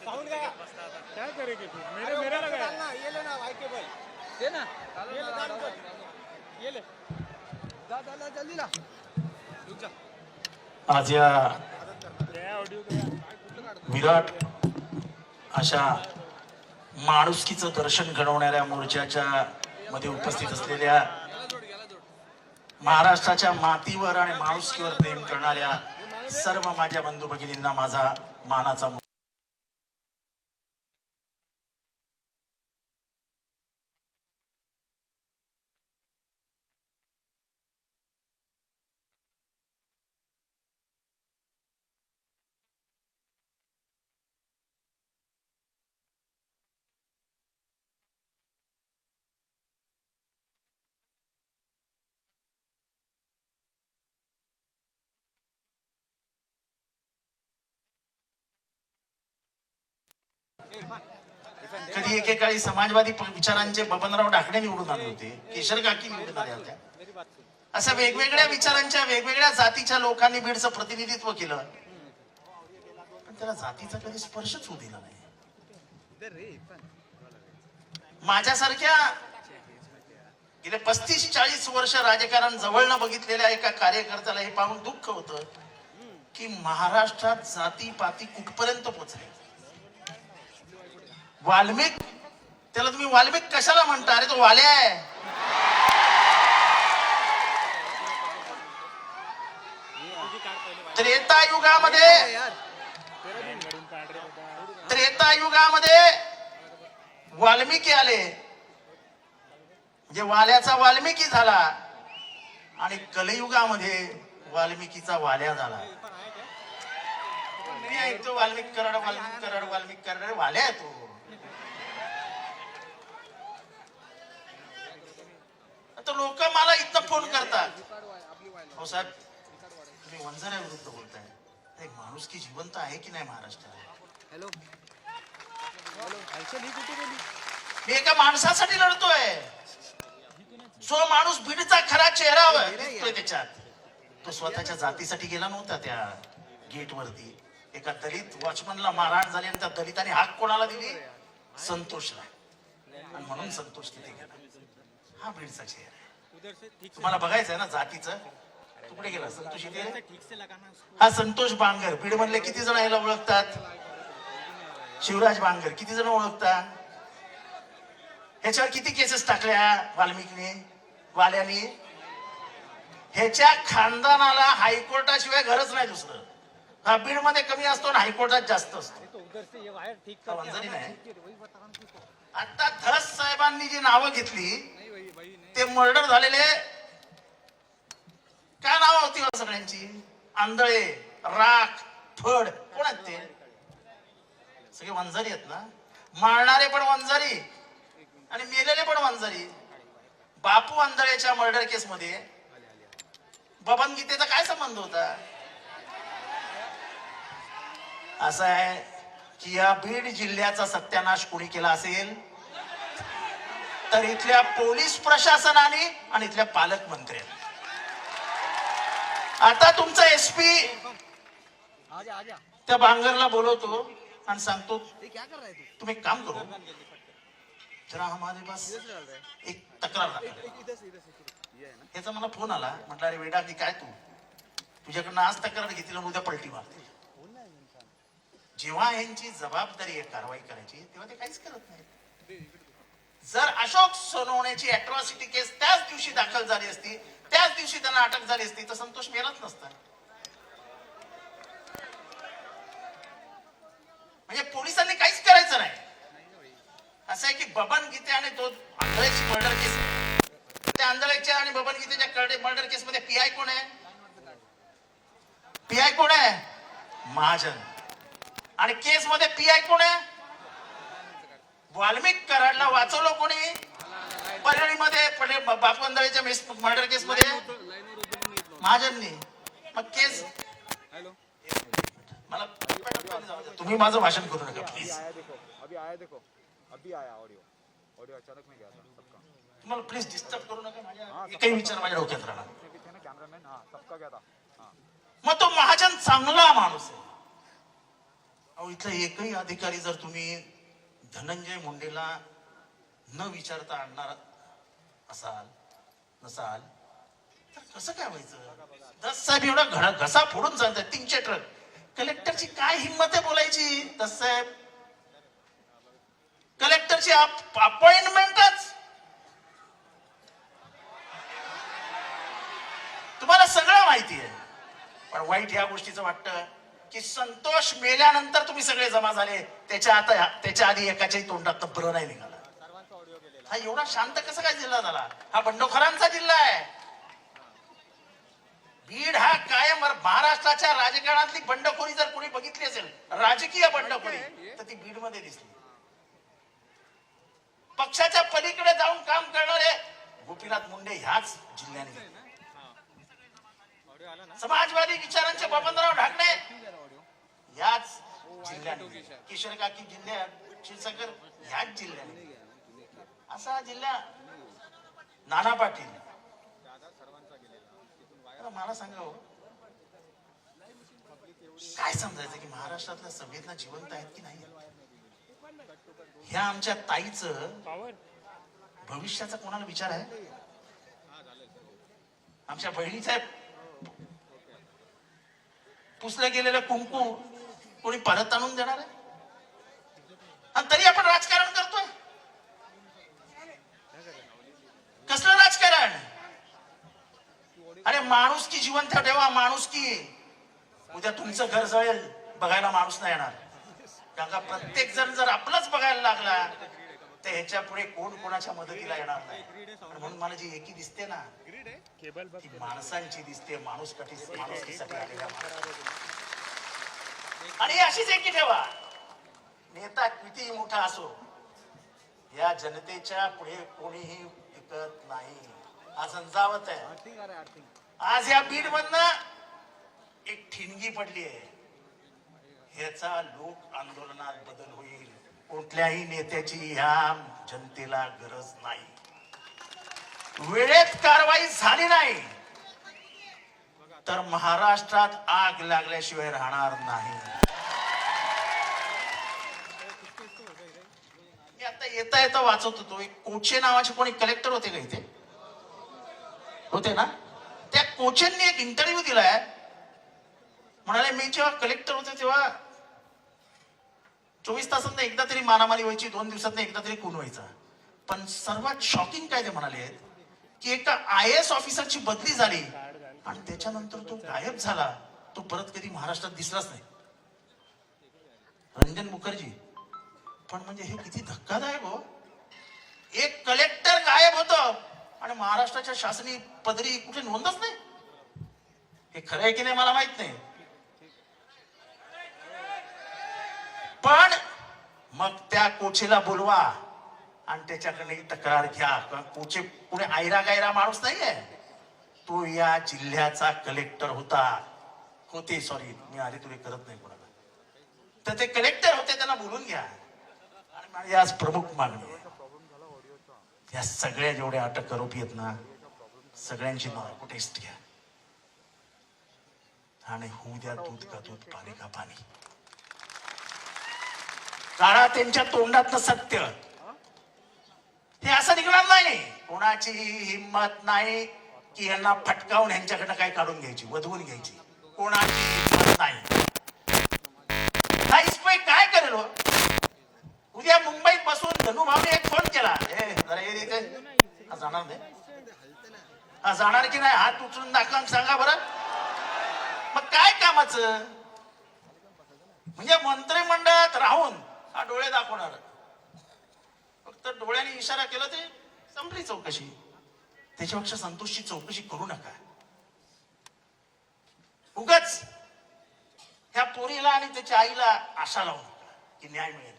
Sound गया क्या करेंगे फिर? मेरा लगा है। ये लेना भाई केबल दे ना ये ले डाल दो ये ले दा जल्दी ला रुक जा आज या क्या ऑडियो का विराट अशा माणुसकीचं दर्शन घडवणाऱ्या मोर्चाच्या मध्ये उपस्थित असलेल्या महाराष्ट्राच्या मातीवर आणि माणुसकीवर प्रेम करणाऱ्या सर्व माझ्या बंधू भगिनींना माझा मानाचा कधी एकेकाळी समाजवादी विचारांचे बबनराव ढाकणे निवडून आले होते, केशर काकी निवडून आल्या होत्या. अशा वेगवेगळ्या विचारांच्या वेगवेगळ्या जातीच्या लोकांनी बीडचं प्रतिनिधित्व केलं, पण त्याला जातीचा कधी स्पर्शच होऊ दिला नाही. माझ्यासारख्या गेले 35-40 वर्ष राजकारण जवळ न बघितलेल्या एका कार्यकर्त्याला हे पाहून दुःख होतं की महाराष्ट्रात जाती पाती कुठपर्यंत पोहोचले. वाल्मिक, त्याला तुम्ही वाल्मिक कशाला म्हणता? अरे तो वाल्या आहे. त्रेतायुगामध्ये वाल्मिकी आले, म्हणजे वाल्याचा वाल्मिकी झाला, आणि कलियुगामध्ये वाल्मिकीचा वाल्या झाला. मी ऐकतो वाल्मिक कराड वाल्मिक कराड वाल्मिक कराड, वाल्या आहे तो. आता लोक मला इथं फोन करतात, हो साहेब तुम्ही वंजाऱ्याविरुद्ध बोलताय, माणुसकी जिवंत आहे की नाही महाराष्ट्रात? हॅलो मी एका माणसासाठी लढतोय, जो माणूस बीडचा खरा चेहरा दिसतोय त्याच्यात. तो स्वतःच्या जातीसाठी गेला नव्हता. त्या गेट वरती एका दलित वॉचमनला मारहाण झाली आणि त्या दलिताने हाक कोणाला दिली? संतोषला, आणि म्हणून संतोष तिथे गेला. हा बीडचा चेहरा आहे. तुम्हाला बघायचं आहे ना जातीचं? तू कुठे गेला संतोष? इथे हा संतोष बांगर. बीड मधले किती जण याला ओळखतात? शिवराज बांगर किती जण ओळखतात? ह्याच्यावर किती केसेस टाकल्या वाल्मिकीने, वाल्याने? ह्याच्या खानदानाला हायकोर्टाशिवाय घरच नाही दुसरं. हा बीड मध्ये कमी असतो आणि हायकोर्टात जास्त असतो. वंजारी नाही. आता धस साहेबांनी जी नावं घेतली ते मर्डर झालेले, काय नाव होती सगळ्यांची? आंधळे, राख, फड, कोण आहेत ते? सगळे वंजारी आहेत ना. मारणारे पण वंजारी आणि मेलेले पण वंजारी. बापू आंधळेच्या मर्डर केस मध्ये बबन गीतेचा काय संबंध होता? असं आहे की या बीड जिल्ह्याचा सत्यानाश कोणी केला असेल तर इथल्या पोलीस प्रशासनाने आणि इथल्या पालकमंत्र्यांनी. आता तुमचा एसपी त्या बांगरला बोलवतो आणि सांगतो तुम्ही एक काम करो, जरा हमारे पास एक तक्रार. याचा मला फोन आला, म्हटलं अरे वेडा की काय, तू तुझ्याकडनं आज तक्रार घेतली आणि उद्या पलटी मारते. जेव्हा यांची जबाबदारी आहे कारवाई करायची तेव्हा ते काहीच करत नाही. जर अशोक सोनवणेची अॅट्रॉसिटी केस त्याच दिवशी दाखल झाली असती, त्याच दिवशी त्यांना अटक झाली असती, तर संतोष मेलाच नसता. म्हणजे पोलिसांनी काहीच करायचं नाही. असं आहे की बबन गीते आणि तो आंधळेची मर्डर केस, त्या आंधळेच्या आणि बबन गीतेच्या मर्डर केस मध्ये पीआय कोण आहे? पीआय कोण आहे? महाजन. आणि केस मध्ये पीआय कोण आहे? वाल्मिक कराडला वाचवलं कोणी? परळीमध्ये बापू आंधळेच्या मर्डर केस मध्ये महाजननी. मग केस मला तुम्ही माझं भाषण करू नका प्लीज. तुम्हाला प्लीज डिस्टर्ब करू नका. काही विचार माझ्या डोक्यात राहणार. मग तो महाजन चांगला माणूस आहे. अहो इथला एकही अधिकारी जर तुम्ही धनंजय मुंडेला न विचारता आणणार नसाल तर कसं काय व्हायचं? दस साहेब एवढा घसा फोडून सांगतात 300 ट्रक. कलेक्टरची काय हिंमत आहे बोलायची? दस साहेब कलेक्टरची अपॉइंटमेंटच तुम्हाला सगळं माहिती आहे. पण वाईट ह्या गोष्टीचं वाटतं की संतोष मेल्यानंतर तुम्ही सगळे जमा झाले, त्याच्या आधी एकाच्याही तोंडात ब्र नाही निघाला. हा एवढा शांत कसं काय जिल्हा झाला? हा बंडखोरांचा जिल्हा आहे. बीड हा कायम महाराष्ट्राच्या राजकारणातली बंडखोरी जर कोणी बघितली असेल, राजकीय बंडखोरी, तर ती बीड मध्ये दिसली. पक्षाच्या पलीकडे जाऊन काम करणारे गोपीनाथ मुंडे ह्याच जिल्ह्याने, समाजवादी विचारांचे बबनराव ढाकणे याच जिल्ह्याने, किशोर काकी जिल्ह्यात, क्षीरसागर ह्याच जिल्ह्याने, असा जिल्हा नाना पाटील. मला सांगा हो, काय समजायचं की महाराष्ट्रातल्या संवेदना जिवंत आहेत की नाही? ह्या आमच्या ताईचं भविष्याचा कोणाला विचार आहे? आमच्या बहिणीचा पुसलं गेलेलं कुंकू कोणी परत आणून देणार आहे? आणि तरी आपण राजकारण करतोय. कसलं राजकारण? अरे माणुसकी जिवंत ठेवा, माणुसकी. उद्या तुमचं घर जळेल, बघायला माणूस नाही येणार. कारण का प्रत्येक जण जर आपलंच बघायला लागला तर ह्याच्या पुढे कोण कोणाच्या मदतीला येणार नाही. म्हणून मला जी एकी दिसते ना, ती माणसांची दिसते, माणुसकीसाठी आलेल्या. आणि अशीच एकी ठेवा. नेता कितीही मोठा असो, या जनतेच्या पुढे कोणीही टिकत नाही. आज अंजावत आहे. आज या बीड मधनं एक ठिणगी पडली आहे. ह्याचा लोक आंदोलनात बदल होईल. कुठल्याही नेत्याची ह्या जनतेला गरज नाही. वेळेत कारवाई झाली नाही तर महाराष्ट्रात आग लागल्याशिवाय राहणार नाही. मी आता येता वाचत होतो, एक कोचे नावाचे कोणी कलेक्टर होते का इथे? होते ना? त्या कोचेंनी एक इंटरव्ह्यू दिलाय. म्हणाले मी जेव्हा कलेक्टर होते तेव्हा 24 तासात एकदा तरी मारामारी व्हायची, 2 दिवसात एकदा तरी खून व्हायचा. पण सर्वात शॉकिंग काय ते म्हणाले की एका IAS ऑफिसरची बदली झाली आणि त्याच्यानंतर तो गायब झाला. तो परत कधी महाराष्ट्रात दिसलाच नाही. रंजन मुखर्जी. पण म्हणजे हे किती धक्कादायक हो. एक कलेक्टर गायब होतो आणि महाराष्ट्राच्या शासनी पदरी कुठे नोंदच नाही. हे खरं आहे की नाही मला माहित नाही. पण मग त्या कोचेला बोलवा आणि त्याच्याकडे तक्रार घ्या. कोचे पुढे आयरा गायरा माणूस नाहीये. तो या जिल्ह्याचा कलेक्टर होते. सॉरी, मी आधी तुला करत नाही कोणाला. तर ते कलेक्टर होते, त्यांना बोलून घ्या. आणि माझी आज प्रमुख मागणी आहे, या सगळ्या जेवढ्या अटक आरोपी आहेत ना, सगळ्यांची नाव टेस्ट घ्या आणि होऊ द्या दूध का दूध, पाणी का पाणी. काढा त्यांच्या तोंडातलं सत्य. हे असं निघणार नाही. कोणाची हिंमत नाही की यांना फटकावून यांच्याकडनं काय काढून घ्यायची, वधवून घ्यायची. कोणाची हिंमत नाही. हा इस्पे काय करेल हो? उद्या मुंबईत बसून धनुभावने एक फोन केला, जाणार नाही, जाणार की नाही, हात उचलून दाखवा सांगा बरं. मग काय कामाचं? म्हणजे मंत्रिमंडळात राहून हा डोळे दाखवणार. फक्त डोळ्याने इशारा केला ते संपली चौकशी. त्याच्यापेक्षा संतोषची चौकशी करू नका. उगाच ह्या पोरीला आणि त्याच्या आईला आशा लावू नका की न्याय मिळेल.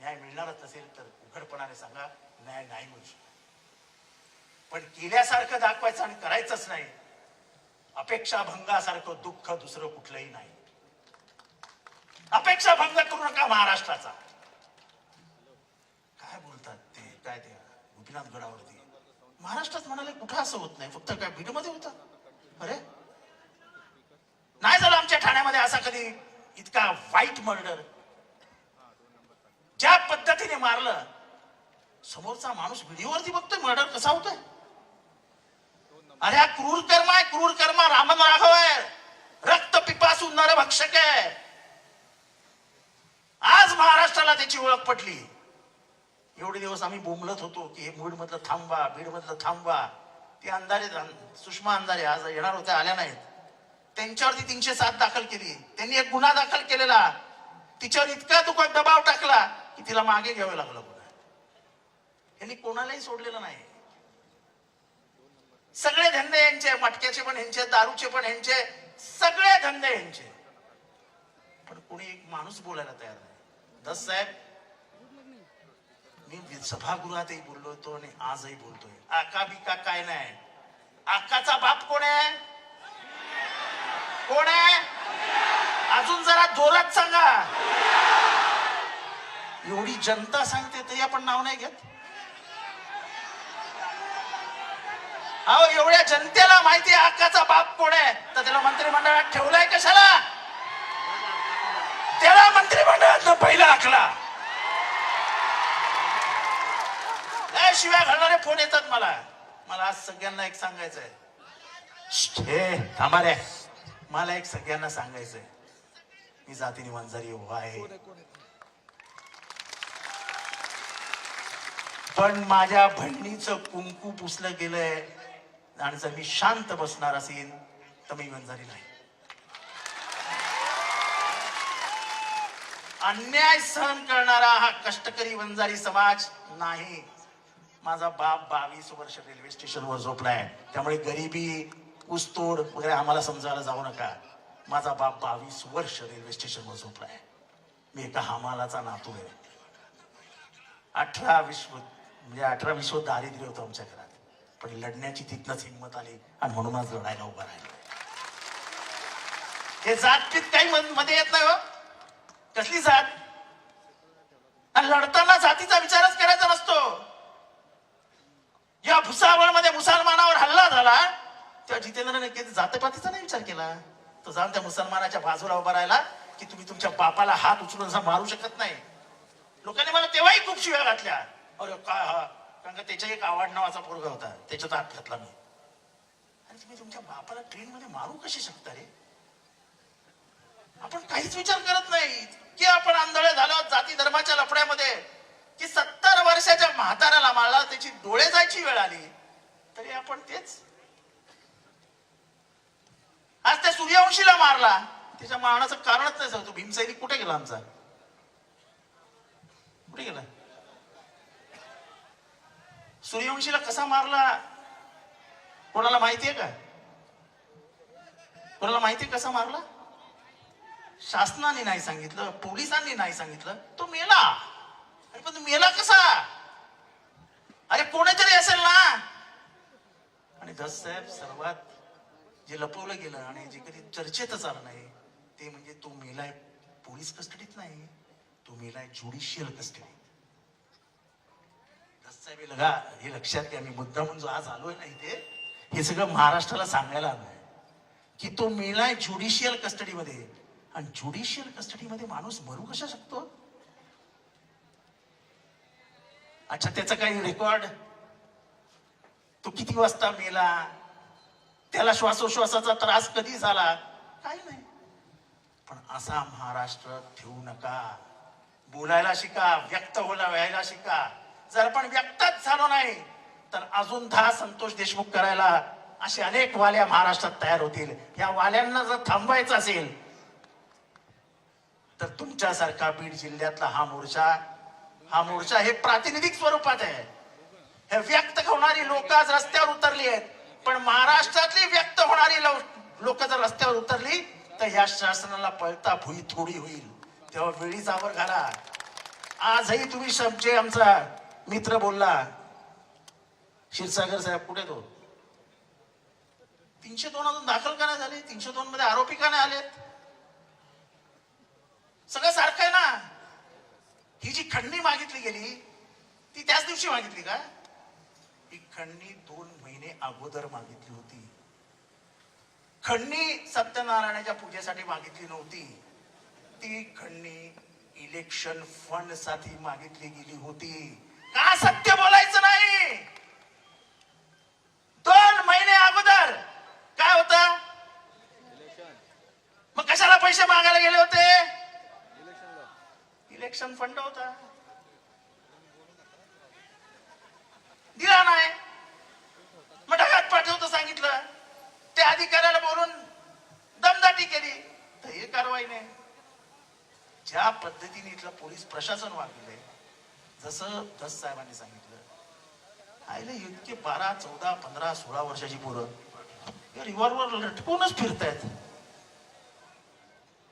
न्याय मिळणारच नसेल तर उघडपणाने सांगा न्याय नाही मिळू शकत. पण केल्यासारखं दाखवायचं आणि करायचंच नाही. अपेक्षा भंगासारखं दुःख दुसरं कुठलंही नाही. अपेक्षा भंग करू नका महाराष्ट्राचा. काय बोलतात ते, काय ते गोपीनाथ गडावरती महाराष्ट्रात म्हणाले कुठं असं होत नाही, फक्त काय बीड मध्ये होतं. अरे नाही झालं आमच्या ठाण्यामध्ये असा कधी इतका वाईट मर्डर, ज्या पद्धतीने मारलं, समोरचा माणूस व्हिडिओवरती बघतोय मर्डर कसा होतोय. अरे हा क्रूर कर्म आहे, क्रूर कर्म. रामन राघव आहे, रक्त पिपासू नरभक्षक आहे. आज महाराष्ट्राला त्याची ओळख पटली. एवढे दिवस आम्ही बोंबलत होतो की हे बीड मधलं थांबवा, बीड मधलं थांबवा. ते अंधारे, सुषमा अंधारे आज येणार होत्या, आल्या नाहीत. त्यांच्यावरती 307 दाखल केली. त्यांनी एक गुन्हा दाखल केलेला, तिच्यावर इतका दबाव टाकला की तिला मागे घ्यावं लागलं गुन्हा. यांनी कोणालाही सोडलेलं नाही. सगळे धंदे यांचे, मटक्याचे पण यांचे, दारूचे पण यांचे, सगळे धंदे यांचे. पण कोणी एक माणूस बोलायला तयार नाही. दस साहेब, मी सभागृहातही बोललो होतो आणि आजही बोलतोय, आका बिका काय नाही. आकाचा बाप कोण आहे? कोण आहे? अजून जरा जोरात सांगा. एवढी जनता सांगते तरी आपण नाव नाही घेत. अहो, एवढ्या जनतेला माहिती आहे आकाचा बाप कोण आहे, तर त्याला मंत्रिमंडळात ठेवलाय कशाला? त्याला मंत्रिमंडळात पहिला आखला. शिवाय घालणारे फोन येतात मला आज सगळ्यांना एक सांगायचंय. हे थांबा रे, मला एक सगळ्यांना सांगायचंय. मी जातीने वंजारी आहे, पण माझ्या बहिणीचं कुंकू पुसलं गेलंय आणि जर मी शांत बसणार असेल तर मी वंजारी नाही. अन्याय सहन करणारा हा कष्टकरी वंजारी समाज नाही. माझा बाप 22 वर्ष रेल्वे स्टेशनवर झोपलाय, त्यामुळे गरिबी, ऊसतोड वगैरे आम्हाला समजायला जाऊ नका. माझा बाप 22 वर्ष रेल्वे स्टेशनवर झोपलाय. मी एका हमालाचा नातू आहे. 18-20 दारिद्र्य होतं आमच्या घरात, पण लढण्याची तिथनच हिंमत आली आणि म्हणून आज लढायला उभा राहिलो. हे जातपीत काही मध्ये येत नाही हो. कसली जात? आणि लढताना जातीचा विचारच करायचा नसतो. या भुसावळमध्ये मुसलमानावर हल्ला झाला तेव्हा जितेंद्रने जातपातीचा नाही विचार केला. तो जाऊन त्या मुसलमानाच्या बाजूला उभा राहिला की तुम्ही तुमच्या बापाला हात उचलून असा मारू शकत नाही. लोकांनी मला तेव्हाही खूप शिव्या घातल्या. अरे काय हा, कारण का त्याच्या एक आवाड नावाचा पोरगा होता, त्याच्यात हात घातला मी. आणि तुम्ही तुमच्या बापाला ट्रेन मध्ये मारू कशी शकता रे? आपण काहीच विचार करत नाही की आपण आंधळे झालो जाती धर्माच्या लफड्यामध्ये, की 70 वर्षाच्या म्हाताऱ्याला मारला, त्याची डोळे जायची वेळ आली तरी आपण तेच. आज त्या सूर्यवंशीला मारला, त्याच्या मारण्याचं कारणच नाही सांगतो. भीमसैनिक कुठे गेला आमचा? कुठे गेला? सूर्यवंशीला कसा मारला कोणाला माहितीये का? कोणाला माहितीये कसा मारला? शासनाने नाही सांगितलं, पोलिसांनी नाही सांगितलं, तो मेला. अरे पण मेला कसा? अरे कोणीतरी असेल ना. आणि दस साहेब, सर्वात जे लपवलं गेलं आणि जे कधी चर्चेतच आलं नाही ते म्हणजे तो मेलाय पोलीस कस्टडीत नाही, तो मेलाय ज्युडिशियल कस्टडीत. दस साहेब हे लक्षात घ्या. मी मुद्दा म्हणून आज आलोय ना इथे, हे सगळं महाराष्ट्राला सांगायला आलोय की तो मेलाय ज्युडिशियल कस्टडीमध्ये. आणि ज्युडिशियल कस्टडीमध्ये माणूस मरू कशा शकतो? अच्छा, त्याचा काही रेकॉर्ड? तो किती वाजता मेला, त्याला श्वासोश्वासाचा त्रास कधी झाला, काही नाही. पण असा महाराष्ट्र ठेवू नका. बोलायला शिका, व्यक्त व्हायला शिका. जर आपण व्यक्तच झालो नाही तर अजून 10 संतोष देशमुख करायला असे अनेक वाल्या महाराष्ट्रात तयार होतील. या वाल्यांना जर थांबवायचं असेल तर तुमच्यासारखा बीड जिल्ह्यातला हा मोर्चा हे प्रातिनिधिक स्वरूपात आहे. हे व्यक्त होणारी लोक आज रस्त्यावर उतरली आहेत, पण महाराष्ट्रातली व्यक्त होणारी लोक जर रस्त्यावर उतरली तर या शासनाला पळता भुई थोडी होईल. तेव्हा वेळीच आवर घाला. आजही तुम्ही जे आमचा मित्र बोलला क्षीरसागर साहेब, कुठे तो? 302 अजून दाखल का नाही झाले? 302 मध्ये आरोपी का नाही आलेत? सगळं सारखं आहे ना. ही जी खंडणी मागितली गेली ती त्याच दिवशी मागितली का? ही खंडणी 2 महिने अगोदर मागितली होती. खंडणी सत्यनारायणाच्या पूजेसाठी मागितली नव्हती. ती खंडणी इलेक्शन फंड साठी मागितली गेली होती. का सत्य बोलायचं नाही? 2 महिने अगोदर काय होता? मग कशाला पैसे मागायला गेले होते? इलेक्शन फंड होता, दिला नाही. मग ढगात पाठवतो सांगितलं, त्या अधिकाऱ्याला बोलून दमदाटी केली, तर हे कारवाई नाही. ज्या पद्धतीने इथलं पोलीस प्रशासन वागले, जसं दस साहेबांनी सांगितलं, आयले इतके 12, 14, 15, 16 वर्षाची पोरं रिव्हॉल्वर लटकूनच फिरतायत.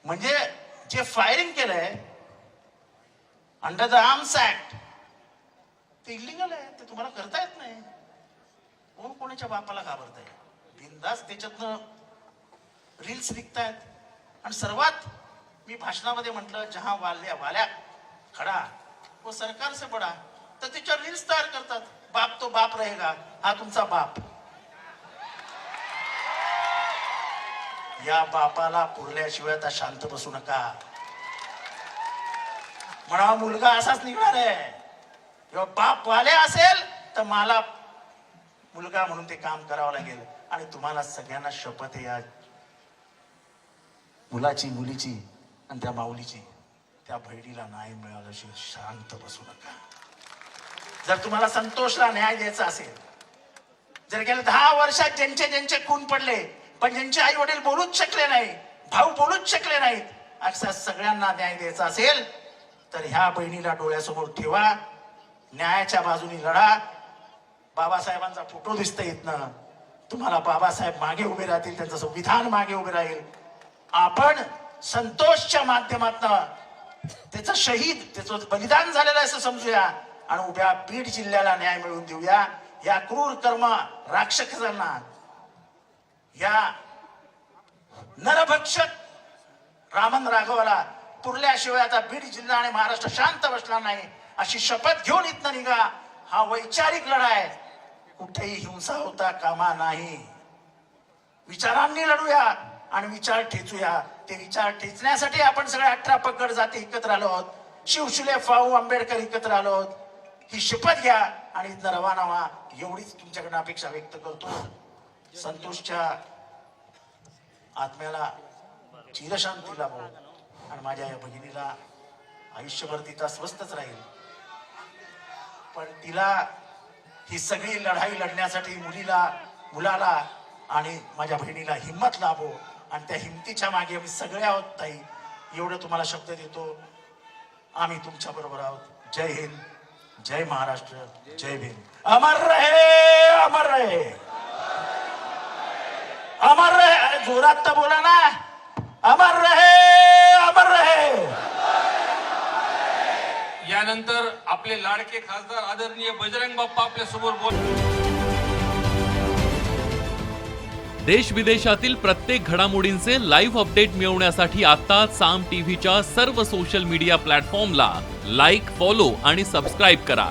म्हणजे जे फायरिंग केलंय अंडर द आर्म्स ऍक्ट ते इलिगल आहे, ते तुम्हाला करता येत नाही. कोण कोणाच्या बापाला घाबरताय? बिनधास्त त्याच्यातनं रील्स निघतायत. आणि सर्वात मी भाषणामध्ये म्हटलं, जहां वाल्या खडा वो सरकार से बडा, तर त्याच्या रील्स तयार करतात. बाप तो बाप रहेगा, हा तुमचा बाप. या बापाला पुरल्याशिवाय आता शांत बसू नका. म्हणा मुलगा असाच निघणार आहे. किंवा बाप वाले असेल तर मला मुलगा म्हणून ते काम करावं लागेल. आणि तुम्हाला सगळ्यांना शपथ आहे, या मुलाची, मुलीची आणि त्या माऊलीची, त्या बहिणीला न्याय मिळाल्याशिवाय शांत बसू नका. जर तुम्हाला संतोषला न्याय द्यायचा असेल, जर गेल्या 10 वर्षात ज्यांचे खून पडले पण ज्यांचे आई वडील बोलूच शकले नाही, भाऊ बोलूच शकले नाहीत, अशा सगळ्यांना न्याय द्यायचा असेल तर ह्या बहिणीला डोळ्यासमोर ठेवा, न्यायाच्या बाजूने लढा. बाबासाहेबांचा फोटो दिसतोय इथनं, तुम्हाला बाबासाहेब मागे उभे राहतील, त्यांचं संविधान मागे उभे राहील. आपण संतोषच्या माध्यमातून त्याचं शहीद, त्याचं बलिदान झालेलं असं समजूया आणि उभ्या बीड जिल्ह्याला न्याय मिळवून देऊया. या क्रूर कर्म राक्षसांना, या नरभक्षक रामन राघवाला पुरल्याशिवाय आता बीड जिल्हा आणि महाराष्ट्र शांत बसणार नाही, अशी शपथ घेऊन इथनं निघा. हा वैचारिक लढा आहे, कुठेही हिंसा होता कामा नाही. विचारांनी लढूया आणि विचार ठेचूया. ते विचार ठेचण्यासाठी आपण सगळे 18 पगड जाती एकत्र आलो आहोत. शिवशुले फाऊ आंबेडकर एकत्र आलो आहोत. ही शपथ घ्या आणि इथनं रवाना व्हा, एवढीच तुमच्याकडनं अपेक्षा व्यक्त करतो. संतोषच्या आत्म्याला चिरशांती लाभो आणि माझ्या या भगिनीला आयुष्यभर तिचा स्वस्तच राहील. पण तिला ही सगळी लढाई लढण्यासाठी मुलाला आणि माझ्या बहिणीला हिंमत लाभो आणि त्या हिमतीच्या मागे आम्ही सगळे आहोत ताई, एवढं तुम्हाला शब्द देतो. आम्ही तुमच्या बरोबर आहोत. जय हिंद, जय महाराष्ट्र, जय भीम. अमर रहे, अमर रहे, अमर रहे. जोरात तर बोला ना. अमर रहे, अमर रहे. यानंतर आपले लाडके खासदार आदरणीय बजरंग बाप्पा आपल्या समोर बोल. देश विदेशातील प्रत्येक घडामोडींचे लाईव्ह अपडेट मिळवण्यासाठी आता साम टीव्हीच्या सर्व सोशल मीडिया प्लॅटफॉर्मला लाईक, फॉलो आणि सबस्क्राईब करा.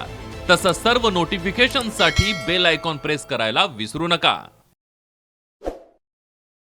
तसंच सर्व नोटिफिकेशनसाठी बेल आयकॉन प्रेस करायला विसरू नका.